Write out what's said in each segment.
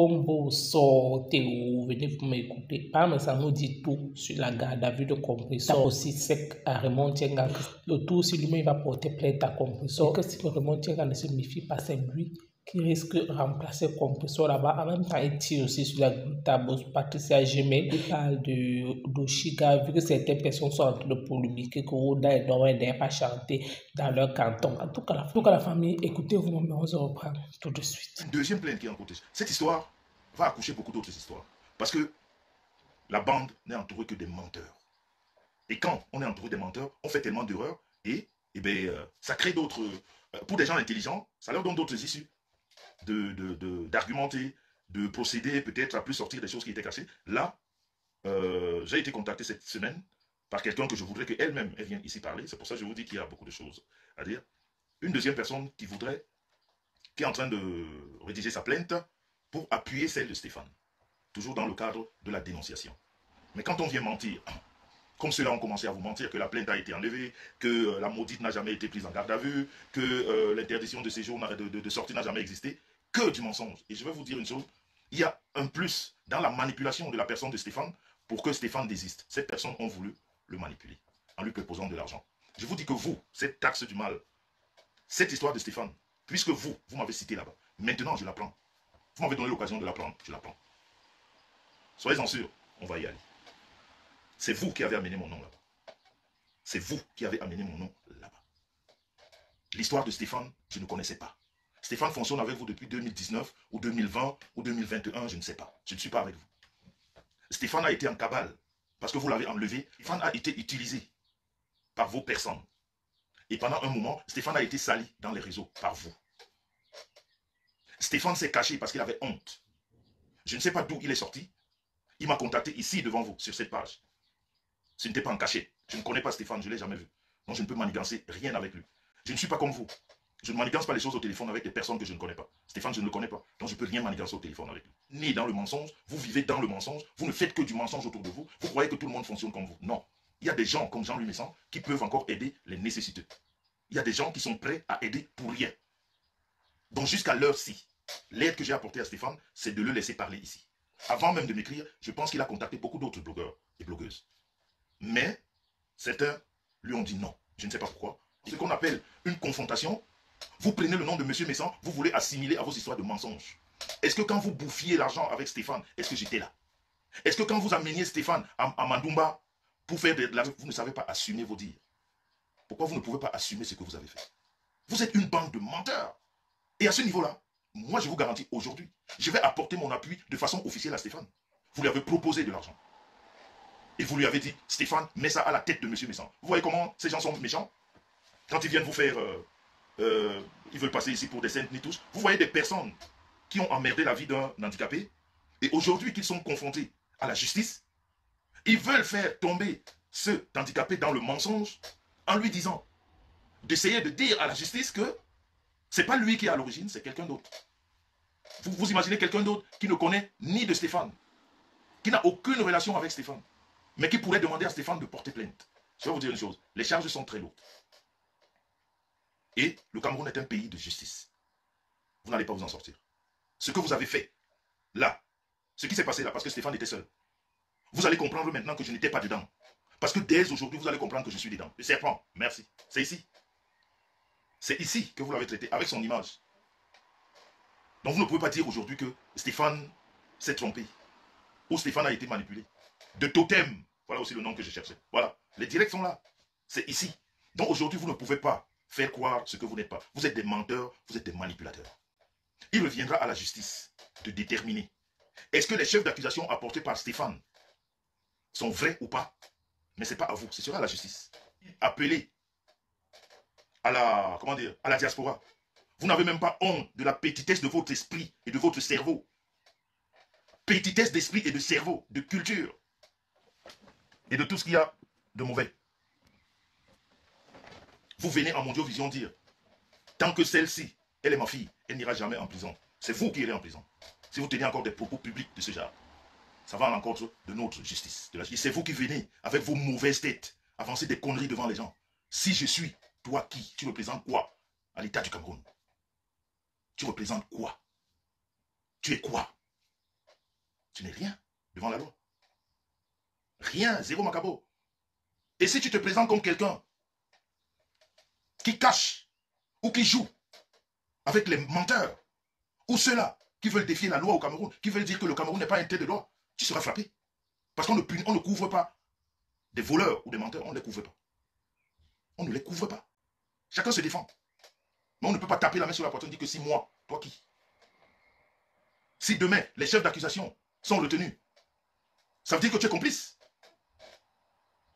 Combo sortez ou venez pour m'écouter. Par exemple, ça nous dit tout sur la garde à vue de compresseur. Aussi sec à Raymond Tienga. Le tout, si lui-même va porter plainte à compresseur. Que si le Raymond Tienga ne se méfie pas, c'est lui qui risque de remplacer le compresseur là-bas. En même temps, il tire aussi sur la table Patricia Gemel. Il parle de Chiga, vu que certaines personnes sont en train de polémiquer que Oda et Noé n'aient pas chanté dans leur canton. En tout cas, la famille, écoutez-vous, on se reprend tout de suite. Une deuxième plainte qui est en côté. Cette histoire va accoucher beaucoup d'autres histoires. Parce que la bande n'est entourée que des menteurs. Et quand on est entouré des menteurs, on fait tellement d'erreurs et ça crée d'autres... pour des gens intelligents, ça leur donne d'autres issues d'argumenter, de procéder peut-être à plus sortir des choses qui étaient cachées. Là, j'ai été contacté cette semaine par quelqu'un que je voudrais qu'elle-même elle vienne ici parler. C'est pour ça que je vous dis qu'il y a beaucoup de choses à dire. Une deuxième personne qui est en train de rédiger sa plainte pour appuyer celle de Stéphane. Toujours dans le cadre de la dénonciation. Mais quand on vient mentir, comme ceux-là ont commencé à vous mentir, que la plainte a été enlevée, que la maudite n'a jamais été prise en garde à vue, que l'interdiction de séjour de sortie n'a jamais existé, que du mensonge. Et je vais vous dire une chose, il y a un plus dans la manipulation de la personne de Stéphane pour que Stéphane désiste. Cette personne a voulu le manipuler en lui proposant de l'argent. Je vous dis que vous, cette taxe du mal, cette histoire de Stéphane, puisque vous m'avez cité là-bas, maintenant je la prends. Vous m'avez donné l'occasion de la prendre, je la prends. Soyez-en sûrs, on va y aller. C'est vous qui avez amené mon nom là-bas. C'est vous qui avez amené mon nom là-bas. L'histoire de Stéphane, je ne connaissais pas. Stéphane fonctionne avec vous depuis 2019 ou 2020 ou 2021, je ne sais pas. Je ne suis pas avec vous. Stéphane a été en cabale parce que vous l'avez enlevé. Stéphane a été utilisé par vos personnes. Et pendant un moment, Stéphane a été sali dans les réseaux par vous. Stéphane s'est caché parce qu'il avait honte. Je ne sais pas d'où il est sorti. Il m'a contacté ici devant vous, sur cette page. Ce n'était pas en cachet. Je ne connais pas Stéphane, je ne l'ai jamais vu. Donc je ne peux manigancer rien avec lui. Je ne suis pas comme vous. Je ne manigance pas les choses au téléphone avec des personnes que je ne connais pas. Stéphane, je ne le connais pas. Donc je ne peux rien manigancer au téléphone avec lui. Né dans le mensonge, vous vivez dans le mensonge, vous ne faites que du mensonge autour de vous. Vous croyez que tout le monde fonctionne comme vous. Non. Il y a des gens comme Jean-Louis Messan qui peuvent encore aider les nécessiteux. Il y a des gens qui sont prêts à aider pour rien. Donc jusqu'à l'heure-ci, l'aide que j'ai apportée à Stéphane, c'est de le laisser parler ici. Avant même de m'écrire, je pense qu'il a contacté beaucoup d'autres blogueurs et blogueuses. Mais certains lui ont dit non. Je ne sais pas pourquoi. Ce qu'on appelle une confrontation, vous prenez le nom de M. Messan, vous voulez assimiler à vos histoires de mensonges. Est-ce que quand vous bouffiez l'argent avec Stéphane, est-ce que j'étais là? Est-ce que quand vous ameniez Stéphane à Mandoumba pour faire de l'argent, vous ne savez pas assumer vos dires? Pourquoi vous ne pouvez pas assumer ce que vous avez fait? Vous êtes une bande de menteurs. Et à ce niveau-là, moi je vous garantis aujourd'hui, je vais apporter mon appui de façon officielle à Stéphane. Vous lui avez proposé de l'argent. Et vous lui avez dit, Stéphane, mets ça à la tête de M. Messan. Vous voyez comment ces gens sont méchants? Quand ils viennent vous faire, ils veulent passer ici pour des saintes ni tous. Vous voyez des personnes qui ont emmerdé la vie d'un handicapé. Et aujourd'hui qu'ils sont confrontés à la justice, ils veulent faire tomber ce handicapé dans le mensonge en lui disant d'essayer de dire à la justice que ce n'est pas lui qui est à l'origine, c'est quelqu'un d'autre. Vous imaginez quelqu'un d'autre qui ne connaît ni de Stéphane, qui n'a aucune relation avec Stéphane, mais qui pourrait demander à Stéphane de porter plainte. Je vais vous dire une chose, les charges sont très lourdes. Et le Cameroun est un pays de justice. Vous n'allez pas vous en sortir. Ce que vous avez fait, là, ce qui s'est passé là, parce que Stéphane était seul, vous allez comprendre maintenant que je n'étais pas dedans. Parce que dès aujourd'hui, vous allez comprendre que je suis dedans. Le serpent, merci. C'est ici. C'est ici que vous l'avez traité, avec son image. Donc vous ne pouvez pas dire aujourd'hui que Stéphane s'est trompé. Ou Stéphane a été manipulé. De totem, voilà aussi le nom que je cherchais. Voilà, les directs sont là. C'est ici. Donc aujourd'hui, vous ne pouvez pas faire croire ce que vous n'êtes pas. Vous êtes des menteurs, vous êtes des manipulateurs. Il reviendra à la justice de déterminer. Est-ce que les chefs d'accusation apportés par Stéphane sont vrais ou pas? Mais ce n'est pas à vous, ce sera à la justice. Appelez à la, comment dire, à la diaspora. Vous n'avez même pas honte de la petitesse de votre esprit et de votre cerveau. Petitesse d'esprit et de cerveau, de culture. Et de tout ce qu'il y a de mauvais. Vous venez en Mondiovision dire, tant que celle-ci, elle est ma fille, elle n'ira jamais en prison. C'est vous qui irez en prison. Si vous tenez encore des propos publics de ce genre, ça va à l'encontre de notre justice. C'est vous qui venez, avec vos mauvaises têtes, avancer des conneries devant les gens. Si je suis, toi qui? Tu représentes quoi à l'État du Cameroun? Tu représentes quoi? Tu es quoi? tu n'es rien devant la loi. Rien, zéro macabo. Et si tu te présentes comme quelqu'un qui cache ou qui joue avec les menteurs ou ceux-là qui veulent défier la loi au Cameroun, qui veulent dire que le Cameroun n'est pas un État de droit, tu seras frappé. Parce qu'on ne couvre pas des voleurs ou des menteurs, on ne les couvre pas. On ne les couvre pas. Chacun se défend. Mais on ne peut pas taper la main sur la poitrine et dire que si moi, toi qui? Si demain, les chefs d'accusation sont retenus, ça veut dire que tu es complice.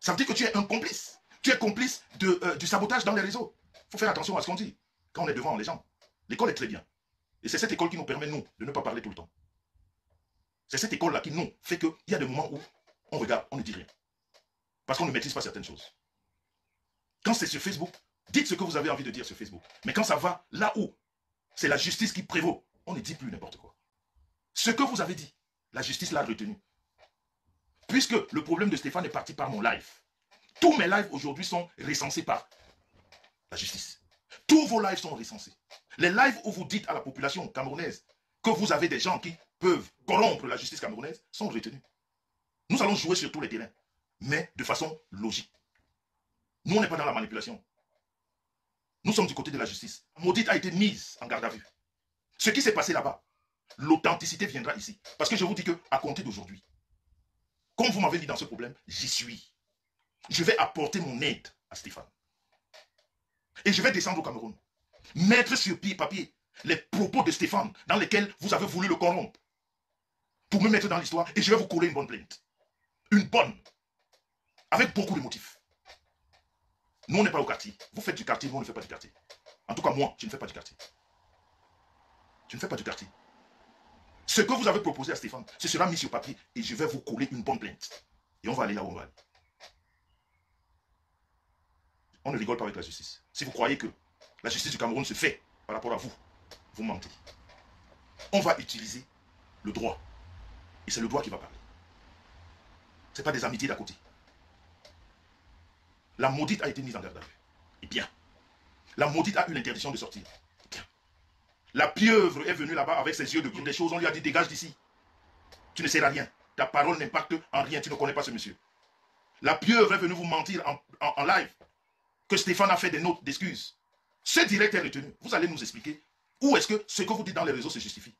Ça veut dire que tu es un complice. Tu es complice du sabotage dans les réseaux. Il faut faire attention à ce qu'on dit quand on est devant les gens. L'école est très bien. Et c'est cette école qui nous permet, nous, de ne pas parler tout le temps. C'est cette école-là qui, nous, fait qu'il y a des moments où on regarde, on ne dit rien. Parce qu'on ne maîtrise pas certaines choses. Quand c'est sur Facebook, dites ce que vous avez envie de dire sur Facebook. Mais quand ça va là où c'est la justice qui prévaut, on ne dit plus n'importe quoi. Ce que vous avez dit, la justice l'a retenu. Puisque le problème de Stéphane est parti par mon live. Tous mes lives aujourd'hui sont recensés par la justice. Tous vos lives sont recensés. Les lives où vous dites à la population camerounaise que vous avez des gens qui peuvent corrompre la justice camerounaise sont retenus. Nous allons jouer sur tous les terrains, mais de façon logique. Nous, on n'est pas dans la manipulation. Nous sommes du côté de la justice. Maudite a été mise en garde à vue. Ce qui s'est passé là-bas, l'authenticité viendra ici. Parce que je vous dis qu'à compter d'aujourd'hui, comme vous m'avez dit dans ce problème, j'y suis. Je vais apporter mon aide à Stéphane. Et je vais descendre au Cameroun. Mettre sur papier les propos de Stéphane dans lesquels vous avez voulu le corrompre. Pour me mettre dans l'histoire et je vais vous coller une bonne plainte. Une bonne. Avec beaucoup de motifs. Nous, on n'est pas au quartier. Vous faites du quartier, nous, on ne fait pas du quartier. En tout cas, moi, je ne fais pas du quartier. Je ne fais pas du quartier. Ce que vous avez proposé à Stéphane, ce sera mis sur papier et je vais vous coller une bonne plainte. Et on va aller là où on va aller. On ne rigole pas avec la justice. Si vous croyez que la justice du Cameroun se fait par rapport à vous, vous mentez. On va utiliser le droit. Et c'est le droit qui va parler. Ce n'est pas des amitiés d'à côté. La maudite a été mise en garde à vue. Et bien. La maudite a eu l'interdiction de sortir. Et bien. La pieuvre est venue là-bas avec ses yeux de des choses. On lui a dit dégage d'ici. Tu ne seras rien. Ta parole n'impacte en rien. Tu ne connais pas ce monsieur. La pieuvre est venue vous mentir en live. Que Stéphane a fait des notes d'excuses. Ce direct est retenu. Vous allez nous expliquer où est-ce que ce que vous dites dans les réseaux se justifie.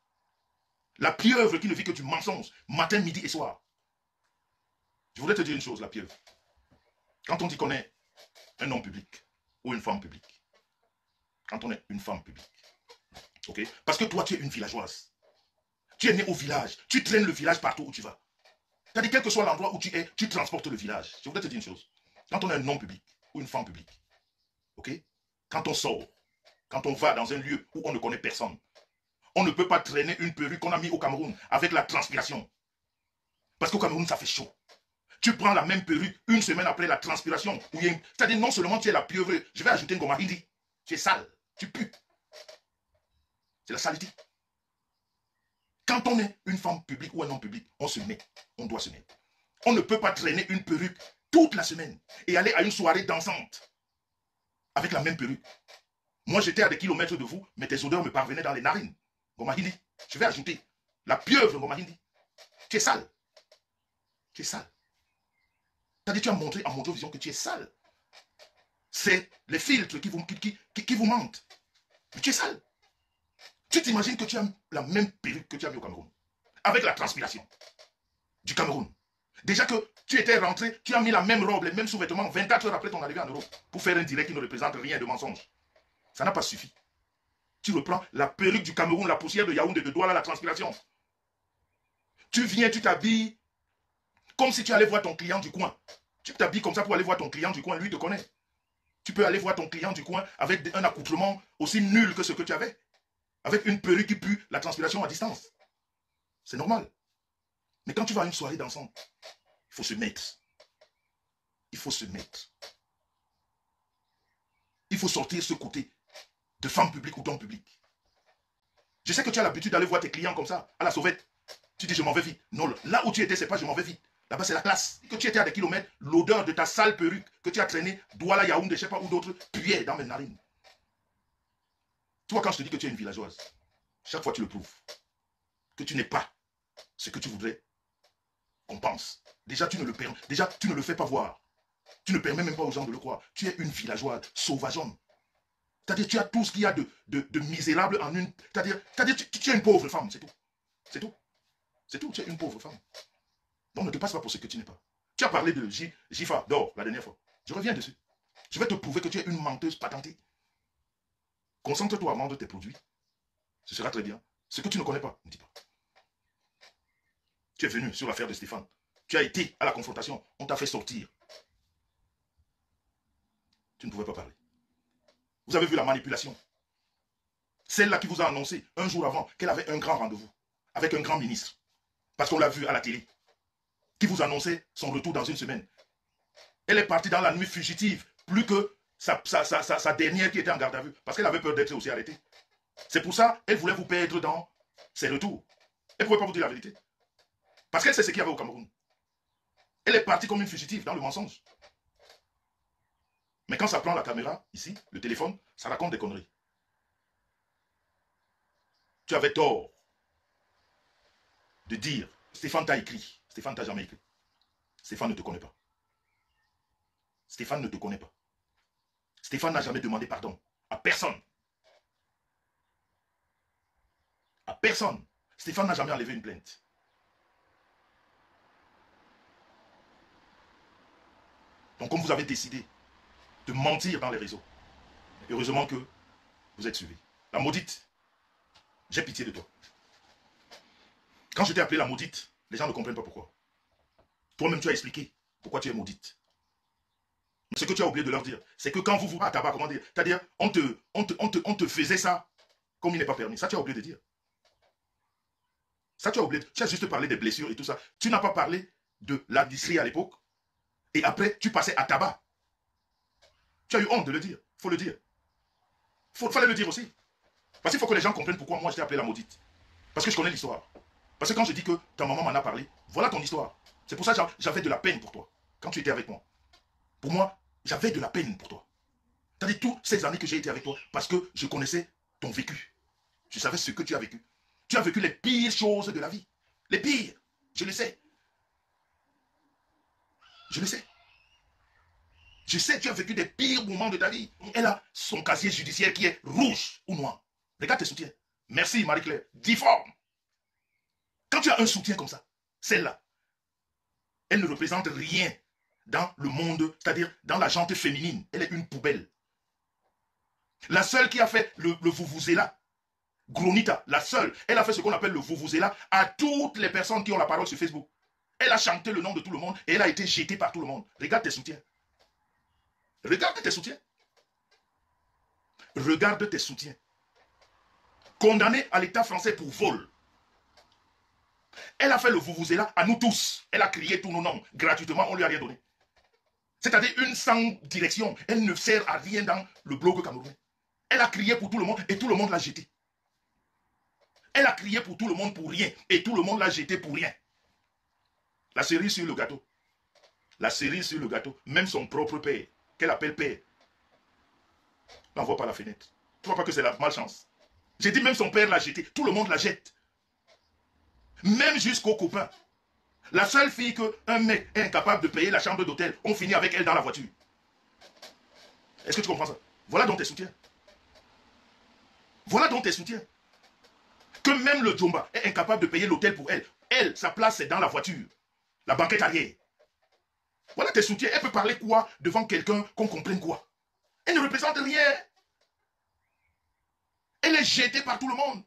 La pieuvre qui ne vit que du mensonge, matin, midi et soir. Je voudrais te dire une chose, la pieuvre. Quand on dit qu'on est un homme public ou une femme publique, quand on est une femme publique, ok? Parce que toi, tu es une villageoise. Tu es né au village. Tu traînes le village partout où tu vas. C'est-à-dire, quel que soit l'endroit où tu es, tu transportes le village. Je voudrais te dire une chose. Quand on est un homme public ou une femme publique, ok? Quand on sort, quand on va dans un lieu où on ne connaît personne, on ne peut pas traîner une perruque qu'on a mis au Cameroun avec la transpiration. Parce qu'au Cameroun, ça fait chaud. Tu prends la même perruque une semaine après la transpiration. C'est-à-dire, non seulement tu es la pieuvre, je vais ajouter une goma hindi. Tu es sale, tu pues. C'est la saleté. Quand on est une femme publique ou un homme public, on se met. On doit se mettre. On ne peut pas traîner une perruque toute la semaine et aller à une soirée dansante avec la même perruque. Moi, j'étais à des kilomètres de vous, mais tes odeurs me parvenaient dans les narines. Goma hindi. Je vais ajouter la pieuvre goma hindi. Tu es sale. Tu es sale. C'est-à-dire, tu as montré à Mojo-Vision que tu es sale. C'est les filtres qui vous mentent. Mais tu es sale. Tu t'imagines que tu as la même perruque que tu as mis au Cameroun. Avec la transpiration du Cameroun. Déjà que tu étais rentré, tu as mis la même robe, les mêmes sous-vêtements 24 heures après ton arrivée en Europe pour faire un direct qui ne représente rien de mensonge. Ça n'a pas suffi. Tu reprends la perruque du Cameroun, la poussière de Yaoundé, de Douala, la transpiration. Tu viens, tu t'habilles comme si tu allais voir ton client du coin. Tu t'habilles comme ça pour aller voir ton client du coin, lui te connaît. Tu peux aller voir ton client du coin avec un accoutrement aussi nul que ce que tu avais. Avec une perruque qui pue la transpiration à distance. C'est normal. Mais quand tu vas à une soirée dansante, il faut se mettre. Il faut se mettre. Il faut sortir ce côté de femme publique ou d'homme public. Je sais que tu as l'habitude d'aller voir tes clients comme ça, à la sauvette. Tu dis je m'en vais vite. Non, là où tu étais, c'est pas je m'en vais vite. Là-bas, c'est la classe. Que tu étais à des kilomètres, l'odeur de ta sale perruque que tu as traînée, Douala, Yaoundé, je sais pas où d'autres, puait dans mes narines. Tu vois, quand je te dis que tu es une villageoise, chaque fois tu le prouves. Que tu n'es pas ce que tu voudrais qu'on pense. Déjà, tu ne le fais pas voir. Tu ne permets même pas aux gens de le croire. Tu es une villageoise, sauvageonne. C'est-à-dire, tu as tout ce qu'il y a de misérable en une... C'est-à-dire, tu es une pauvre femme, c'est tout. C'est tout. C'est tout, tu es une pauvre femme. Donc, ne te passe pas pour ce que tu n'es pas. Tu as parlé de Jifa, d'or, la dernière fois. Je reviens dessus. Je vais te prouver que tu es une menteuse patentée. Concentre-toi à vendre tes produits. Ce sera très bien. Ce que tu ne connais pas, ne dis pas. Tu es venu sur l'affaire de Stéphane. Tu as été à la confrontation. On t'a fait sortir. Tu ne pouvais pas parler. Vous avez vu la manipulation. Celle-là qui vous a annoncé un jour avant qu'elle avait un grand rendez-vous avec un grand ministre. Parce qu'on l'a vu à la télé. Qui vous annonçait son retour dans une semaine. Elle est partie dans la nuit fugitive. Plus que sa dernière qui était en garde à vue. Parce qu'elle avait peur d'être aussi arrêtée. C'est pour ça qu'elle voulait vous perdre dans ses retours. Elle ne pouvait pas vous dire la vérité. Parce qu'elle sait ce qu'il y avait au Cameroun. Elle est partie comme une fugitive dans le mensonge. Mais quand ça prend la caméra, ici, le téléphone, ça raconte des conneries. Tu avais tort de dire, Stéphane t'a écrit. Stéphane t'a jamais écrit. Stéphane ne te connaît pas. Stéphane ne te connaît pas. Stéphane n'a jamais demandé pardon à personne. À personne. Stéphane n'a jamais enlevé une plainte. Donc comme vous avez décidé de mentir dans les réseaux, heureusement que vous êtes suivis. La maudite, j'ai pitié de toi. Quand je t'ai appelé la maudite, les gens ne comprennent pas pourquoi. Toi-même tu as expliqué pourquoi tu es maudite. Mais ce que tu as oublié de leur dire, c'est que quand vous à tabac, comment dire, c'est-à-dire on te faisait ça comme il n'est pas permis. Ça tu as oublié de dire. Ça tu as oublié. Tu as juste parlé des blessures et tout ça. Tu n'as pas parlé de l'industrie à l'époque. Et après, tu passais à tabac. Tu as eu honte de le dire. Il faut le dire. Il fallait le dire aussi. Parce qu'il faut que les gens comprennent pourquoi moi je t'ai appelé la maudite. Parce que je connais l'histoire. Parce que quand je dis que ta maman m'en a parlé, voilà ton histoire. C'est pour ça que j'avais de la peine pour toi. Quand tu étais avec moi. Pour moi, j'avais de la peine pour toi. C'est-à-dire toutes ces années que j'ai été avec toi, parce que je connaissais ton vécu. Je savais ce que tu as vécu. Tu as vécu les pires choses de la vie. Les pires. Je le sais. Je le sais. Je sais que tu as vécu des pires moments de ta vie. Elle a son casier judiciaire qui est rouge ou noir. Regarde tes soutiens. Merci Marie-Claire. Difforme. Quand tu as un soutien comme ça, celle-là, elle ne représente rien dans le monde, c'est-à-dire dans la gente féminine. Elle est une poubelle. La seule qui a fait le Vuvuzela, Gronita, la seule, elle a fait ce qu'on appelle le Vuvuzela à toutes les personnes qui ont la parole sur Facebook. Elle a chanté le nom de tout le monde et elle a été jetée par tout le monde. Regarde tes soutiens. Regarde tes soutiens. Regarde tes soutiens. Condamnée à l'État français pour vol. Elle a fait le Vuvuzela à nous tous. Elle a crié tous nos noms. Gratuitement, on ne lui a rien donné. C'est-à-dire une sans direction. Elle ne sert à rien dans le blog camerounais. Elle a crié pour tout le monde et tout le monde l'a jeté. Elle a crié pour tout le monde pour rien et tout le monde l'a jeté pour rien. La cerise sur le gâteau. La cerise sur le gâteau. Même son propre père, qu'elle appelle père, l'envoie par la fenêtre. Tu vois pas que c'est la malchance. J'ai dit même son père l'a jeté. Tout le monde la jette. Même jusqu'aux copains. La seule fille qu'un mec est incapable de payer la chambre d'hôtel, on finit avec elle dans la voiture. Est-ce que tu comprends ça? Voilà donc tes soutiens. Voilà donc tes soutiens. Que même le Djomba est incapable de payer l'hôtel pour elle. Elle, sa place, c'est dans la voiture. La banquette arrière. Voilà tes soutiens. Elle peut parler quoi devant quelqu'un qu'on comprenne quoi? Elle ne représente rien. Elle est jetée par tout le monde.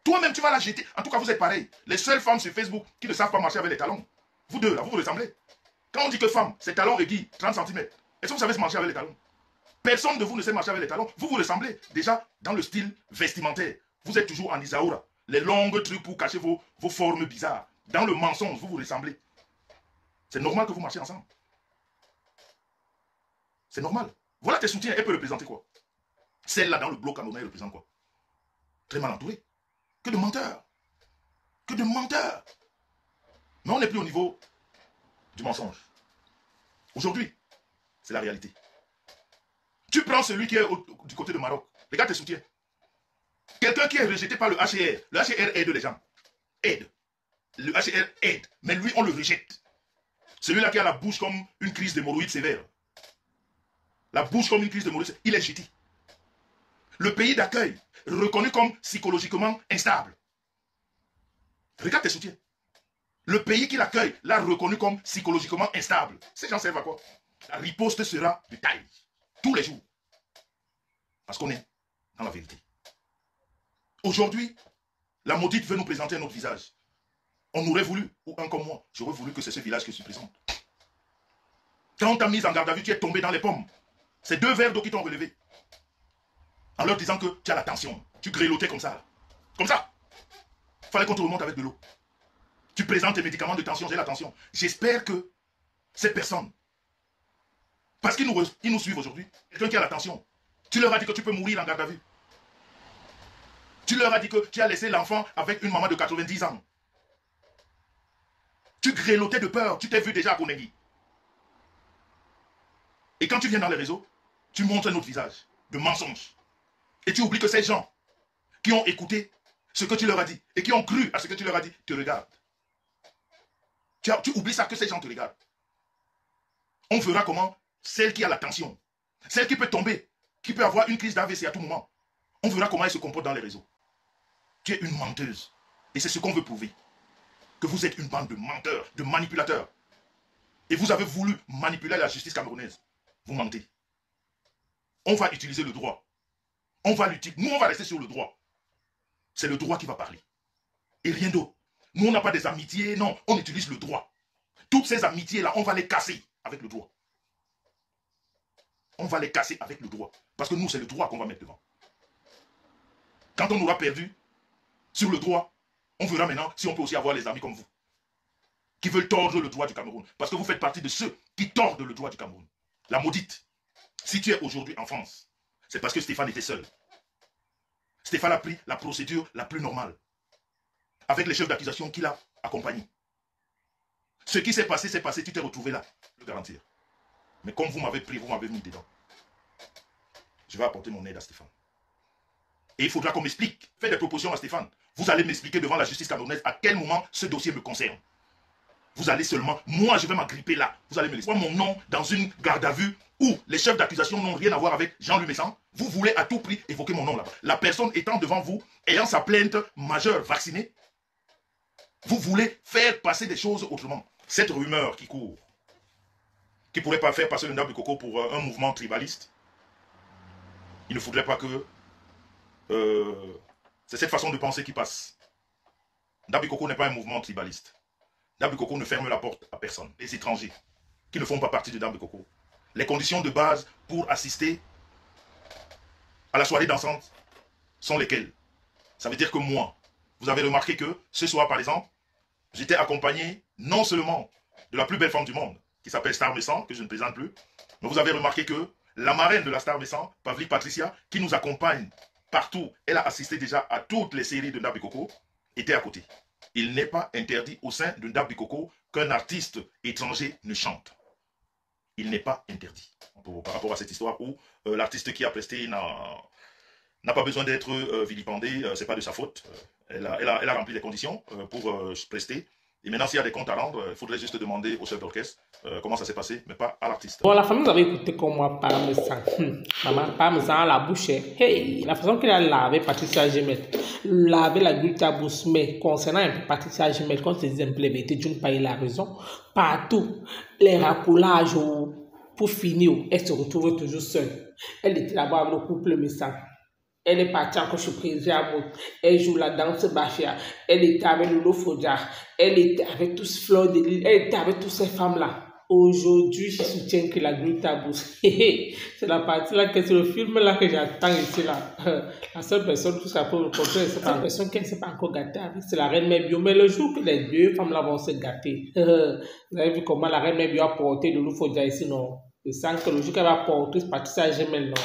Toi-même, tu vas la jeter. En tout cas, vous êtes pareil. Les seules femmes sur Facebook qui ne savent pas marcher avec les talons. Vous deux, là, vous vous ressemblez. Quand on dit que femme, c'est talons aiguilles, 30 cm. Est-ce que vous savez se marcher avec les talons? Personne de vous ne sait marcher avec les talons. Vous vous ressemblez. Déjà, dans le style vestimentaire, vous êtes toujours en Isaoura. Les longues trucs pour cacher vos formes bizarres. Dans le mensonge, vous vous ressemblez. C'est normal que vous marchiez ensemble. C'est normal. Voilà tes soutiens. Elle peut représenter quoi? Celle-là, dans le bloc camerounais, elle représente quoi? Très mal entourée. Que de menteurs. Que de menteurs. Mais on n'est plus au niveau du mensonge. Aujourd'hui, c'est la réalité. Tu prends celui qui est du côté de Maroc. Regarde tes soutiens. Quelqu'un qui est rejeté par le HCR. Le HCR aide les gens. Aide. Le HCR aide, mais lui, on le rejette. Celui-là qui a la bouche comme une crise d'hémorroïdes sévère. La bouche comme une crise d'hémorroïdes sévère, il est jeté. Le pays d'accueil, reconnu comme psychologiquement instable. Regarde tes soutiens. Le pays qui l'accueille l'a reconnu comme psychologiquement instable. Ces gens servent à quoi? La riposte sera de taille. Tous les jours. Parce qu'on est dans la vérité. Aujourd'hui, la maudite veut nous présenter un autre visage. On aurait voulu, ou un comme moi, j'aurais voulu que c'est ce village qui se présente. Quand on t'a mis en garde à vue, tu es tombé dans les pommes. C'est 2 verres d'eau qui t'ont relevé. En leur disant que tu as la tension. Tu grelottais comme ça. Comme ça. Il fallait qu'on te remonte avec de l'eau. Tu présentes tes médicaments de tension, j'ai la tension. J'espère que ces personnes, parce qu'ils nous suivent aujourd'hui, quelqu'un qui a la tension, tu leur as dit que tu peux mourir en garde à vue. Tu leur as dit que tu as laissé l'enfant avec une maman de 90 ans. Tu grelottais de peur, tu t'es vu déjà à Konegi. Et quand tu viens dans les réseaux, tu montres un autre visage de mensonge. Et tu oublies que ces gens qui ont écouté ce que tu leur as dit et qui ont cru à ce que tu leur as dit, te regardent. Tu oublies ça, que ces gens te regardent. On verra comment celle qui a la tension, celle qui peut tomber, qui peut avoir une crise d'AVC à tout moment, on verra comment elle se comporte dans les réseaux. Tu es une menteuse. Et c'est ce qu'on veut prouver. Que vous êtes une bande de menteurs, de manipulateurs. Et vous avez voulu manipuler la justice camerounaise. Vous mentez. On va utiliser le droit. On va l'utiliser. Nous, on va rester sur le droit. C'est le droit qui va parler. Et rien d'autre. Nous, on n'a pas des amitiés. Non, on utilise le droit. Toutes ces amitiés-là, on va les casser avec le droit. On va les casser avec le droit. Parce que nous, c'est le droit qu'on va mettre devant. Quand on aura perdu sur le droit, on verra maintenant si on peut aussi avoir les amis comme vous, qui veulent tordre le droit du Cameroun. Parce que vous faites partie de ceux qui tordent le droit du Cameroun. La maudite. Si tu es aujourd'hui en France, c'est parce que Stéphane était seul. Stéphane a pris la procédure la plus normale, avec les chefs d'accusation qu'il a accompagnés. Ce qui s'est passé, tu t'es retrouvé là, je le garantir. Mais comme vous m'avez pris, vous m'avez mis dedans. Je vais apporter mon aide à Stéphane. Et il faudra qu'on m'explique. Faites des propositions à Stéphane. Vous allez m'expliquer devant la justice camerounaise à quel moment ce dossier me concerne. Vous allez seulement, moi je vais m'agripper là. Vous allez me laisser mon nom dans une garde à vue où les chefs d'accusation n'ont rien à voir avec Jean-Louis Messan. Vous voulez à tout prix évoquer mon nom là-bas. La personne étant devant vous, ayant sa plainte majeure vaccinée, vous voulez faire passer des choses autrement. Cette rumeur qui court, qui ne pourrait pas faire passer le Ndabi Koko pour un mouvement tribaliste, il ne faudrait pas que c'est cette façon de penser qui passe. Ndabi Koko n'est pas un mouvement tribaliste. Ndabi Koko ne ferme la porte à personne. Les étrangers qui ne font pas partie de Ndabi Koko. Les conditions de base pour assister à la soirée dansante sont lesquelles? Ça veut dire que moi, vous avez remarqué que ce soir par exemple, j'étais accompagné non seulement de la plus belle femme du monde, qui s'appelle Star Messan, que je ne présente plus, mais vous avez remarqué que la marraine de la Star Messan, Pavlik Patricia, qui nous accompagne partout, elle a assisté déjà à toutes les séries de Ndabi Koko, était à côté. Il n'est pas interdit au sein de Ndabi Koko qu'un artiste étranger ne chante. Il n'est pas interdit. Par rapport à cette histoire où l'artiste qui a presté n'a pas besoin d'être vilipendé, c'est pas de sa faute. Elle a rempli les conditions pour prester. Et maintenant, s'il y a des comptes à rendre, il faudrait juste demander au chef d'orchestre comment ça s'est passé, mais pas à l'artiste. Bon, la famille, vous avez écouté comme moi, Parmesan. Maman, Parmesan à la bouche. Hey, la façon qu'il a lavé Patricia Gemel, laver la glutabousse, mais concernant un peu Patricia Gemel, quand c'est implémenté, d'une part, il a raison. Partout, les racoulages pour finir, elle se retrouve toujours seule. Elle était là-bas avec le couple Messan. Elle est partie en coche président. Elle joue la danse Bafia. Elle était avec Lolo Fodja. Elle était avec tous Fleur de Lille. Elle était avec toutes ces femmes-là. Aujourd'hui, je soutiens que la glutabousse. C'est la partie là, c'est le film là que j'attends ici là. La seule personne tout ça pour le comprendre, c'est la personne qui ne s'est pas encore gâtée avec, c'est la reine Mère Bio. Mais le jour que les deux femmes là vont se gâter, vous avez vu comment la reine Mère Bio a porté Lolo Fodja ici, non? Je sens que le jour qu'elle va porter Patricia Gemel, non?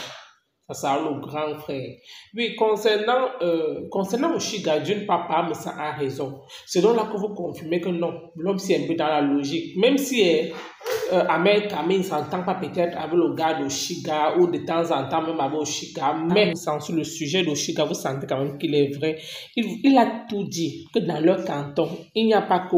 Ça sera le grand frère. Oui, concernant Oshiga, d'une part, ça a raison. C'est donc là que vous confirmez que non, l'homme c'est un peu dans la logique. Même si Ahmed Kamé ne s'entend pas peut-être avec le gars d'Oshiga ou de temps en temps même avec Oshiga, mais sur le sujet d'Oshiga, vous sentez quand même qu'il est vrai. Il a tout dit, que dans leur canton, il n'y a pas que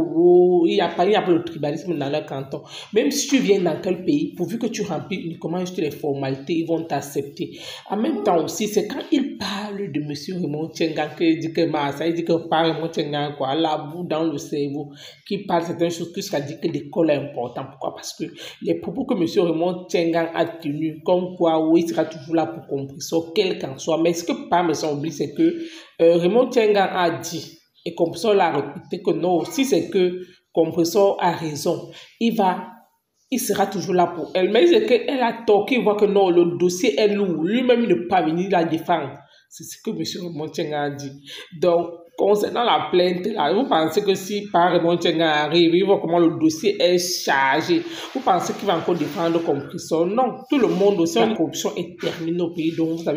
il n'y a pas le tribalisme dans leur canton. Même si tu viens dans quel pays, pourvu que tu remplis uniquement juste les formalités, ils vont t'accepter. En même temps aussi, c'est quand il parle de M. Raymond Tchengan, qu'il dit que Massa, il dit que pas Raymond Tchengan, quoi, la boue dans le cerveau, qui parle certaines choses, jusqu'à dire que l'école est importante. Pourquoi? Parce que les propos que M. Raymond Tchengan a tenus, comme quoi, oui, il sera toujours là pour Compressor, quel qu'en soit. Mais ce que pas me semble, c'est que Raymond Tchengan a dit, et Compressor l'a répété, que non, si c'est que Compressor a raison, il sera toujours là pour elle. Mais c'est qu'elle a tort, qu'il voit que non, le dossier est lourd. Lui-même, il ne peut pas venir la défendre. C'est ce que M. Raymond Tchengan a dit. Donc, concernant la plainte, là, vous pensez que si par Raymond Tchengan arrive, il voit comment le dossier est chargé, vous pensez qu'il va encore défendre Compressor? Non, tout le monde aussi, la corruption est terminée au pays. Donc, vous avez